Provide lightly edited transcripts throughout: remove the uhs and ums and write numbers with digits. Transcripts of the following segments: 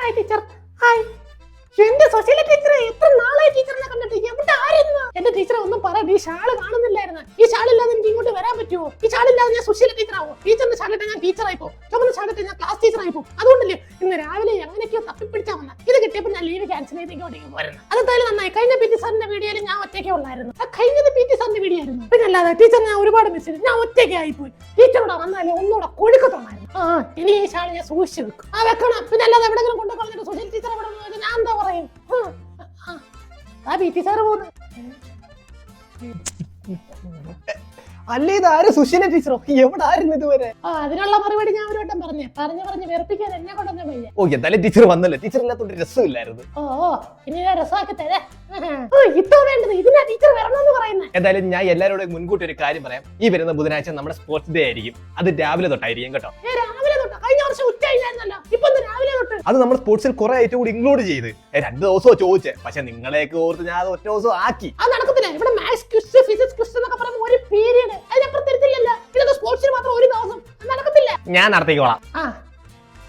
Hi teacher. Hi. എന്റെ social ടീച്ചറെ എത്ര നാളായി ടീച്ചറിനെ കണ്ടിട്ട് എവിടെ ആയിരുന്നു? എന്റെ ടീച്ചറെ ഒന്നും പറ, ഈ ഷാള് കാണുന്നില്ലായിരുന്നു. ഈ ഷാളില്ലാതെ എനിക്ക് ഇങ്ങോട്ട് വരാൻ പറ്റുമോ? ഈ ഷാളില്ലാതെ ഞാൻ സോഷ്യൽ ടീച്ചർ ആവോ? ടീച്ചറിന്റെ ഷാളിട്ട് ഞാൻ ടീച്ചറായി പോകും, ചുമന്ന ഷാളിട്ട് ഞാൻ ക്ലാസ് ടീച്ചറായി പോകും. അതുകൊണ്ടല്ലേ ഇന്ന് രാവിലെ എങ്ങനെയൊക്കെയോ തപ്പിപ്പിടിച്ചാ വന്ന. ഇത് കിട്ടിയപ്പോൾ ഞാൻ ലീവ് ക്യാൻസൽ ചെയ്ത് ഇങ്ങോട്ടേക്ക് പോരുന്നു. അതെന്തായാലും നന്നായി. കഴിഞ്ഞ പി ടി സാറിന്റെ വീഡിയോയിൽ ഞാൻ ഒറ്റയ്ക്കേ ഉള്ളായിരുന്നു. കഴിഞ്ഞത് പി ടി സാറിന്റെ വീഡിയോ ആയിരുന്നു. പിന്നെ അല്ലാതെ ടീച്ചർ ഞാൻ ഒരുപാട് മിസ് ചെയ്തു. ഞാൻ ഒറ്റയ്ക്കായി പോയി. ടീച്ചറോട് വന്നാലേ ഒന്നുകൂടെ കൊഴുക്കത്തോളായിരുന്നു. ഇനി ഈ ഷാള് ഞാൻ സൂക്ഷിച്ചു വെക്കും. വെക്കണം. പിന്നെ അല്ലാതെ എവിടെങ്കിലും കൊണ്ടു കളഞ്ഞിട്ട് സോഷ്യൽ ടീച്ചർ എവിടെ ഞാൻ എന്താ പറയും? അല്ലേ ഇതാര് സുശീല ടീച്ചറോ? എവിടെ ആയിരുന്നു ഇതുവരെ? അതിനുള്ള മറുപടി ഞാൻ ഒരു വട്ടം പറഞ്ഞ് വെറുപ്പിക്കാൻ എന്നെ കൊണ്ടൊന്നും വയ്യ. ഓ എന്തായാലും ടീച്ചർ വന്നല്ലോ. ടീച്ചർ ഇല്ലാത്തോണ്ട് രസമില്ലായിരുന്നു. ഇനി രസമാക്കി തരാ. ഇതോ വേണ്ടത്, ഇതിനാ ടീച്ചർ വരണമെന്ന് പറയുന്നത്. എന്തായാലും ഞാൻ എല്ലാവരോടും മുൻകൂട്ടി ഒരു കാര്യം പറയാം. ഈ വരുന്ന ബുധനാഴ്ച നമ്മുടെ സ്പോർട്സ് ഡേ ആയിരിക്കും. അത് രാവിലെ തൊട്ടായിരിക്കും കേട്ടോ. രാവിലെ തൊട്ട്? കഴിഞ്ഞ വർഷം ഉച്ച കഴിഞ്ഞായിരുന്നല്ലോ, ഇപ്പൊ രാവിലെ തൊട്ട്. അത് നമ്മൾ സ്പോർട്സിൽ കുറെ ഐറ്റം കൂടി ഇൻക്ലൂഡ് ചെയ്ത് 2 ദിവസവും ചോദിച്ചേ. പക്ഷെ നിങ്ങളെയൊക്കെ ഓർത്ത് ഞാൻ അത് ഒറ്റ ദിവസം ആക്കി. അത് നടക്കത്തില്ല. ഇവിടെ മാത്സ് ക്വിസ്, ഫിസിക്സ് ക്വിസ് എന്നൊക്കെ പറയുമ്പോൾ ഒരു പീരീഡ് അതിനപ്പുറം തരത്തില്ലല്ലോ. ഇതൊക്കെ സ്പോർട്സിന് മാത്രം ഒരു ദിവസം നടക്കത്തില്ല. ഞാൻ നടത്തിക്കോളാം.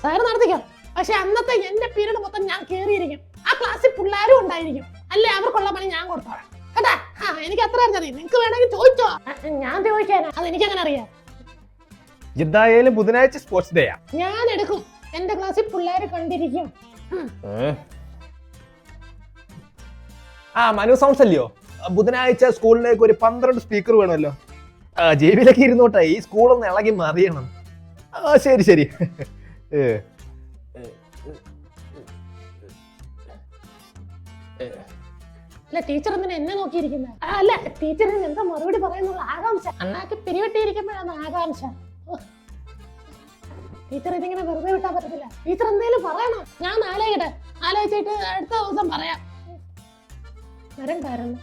സാറ് നടത്തിക്കോ. പക്ഷെ അന്നത്തെ എന്റെ പീരീഡ് മൊത്തം ഞാൻ കേറിയിരിക്കും. ആ ക്ലാസ്സിൽ പിള്ളേരും ഉണ്ടായിരിക്കും. അല്ലേ അവർക്കുള്ള പണി ഞാൻ കൊടുത്തോളാം കേട്ടാ. എനിക്ക് അത്ര അറിഞ്ഞത്. നിങ്ങക്ക് വേണമെങ്കിൽ ചോദിച്ചോ. ഞാൻ ചോദിക്കാനാ, അത് എനിക്കങ്ങനെ അറിയാം. എന്തായാലും ബുധനാഴ്ച സ്പോർട്സ് ഡേ ആ. ഞാൻ എടുക്കും. എന്റെ ക്ലാസ്സിൽ പിള്ളേര് കണ്ടിരിക്കും. മനു സൗണ്ട്സ് അല്ലയോ? ബുധനാഴ്ച സ്കൂളിലേക്ക് ഒരു 12 സ്പീക്കർ വേണമല്ലോ. ജെബിയിലൊക്കെ ഇരുന്നോട്ടെ. ഈ സ്കൂളൊന്ന് ഇളകി മറിയണം. ശരി ശരി. അല്ല ടീച്ചർ എന്തിനാ എന്നെ നോക്കിയിരിക്കുന്നത്? അല്ല ടീച്ചറിന് എന്താ മറുപടി പറയുന്നുള്ള ആകാംക്ഷ. അണ്ണാക്ക് പിരിവെട്ടിയിരിക്കുമ്പോഴാണ് ആകാംക്ഷ. ടീച്ചർ ഇതിങ്ങനെ വെറുതെ വിട്ടാൻ പറ്റത്തില്ല. ടീച്ചർ എന്തേലും പറയണം. ഞാൻ ആലോചിച്ചിട്ട് അടുത്ത ദിവസം പറയാം. വരണ്ടായിരുന്നു.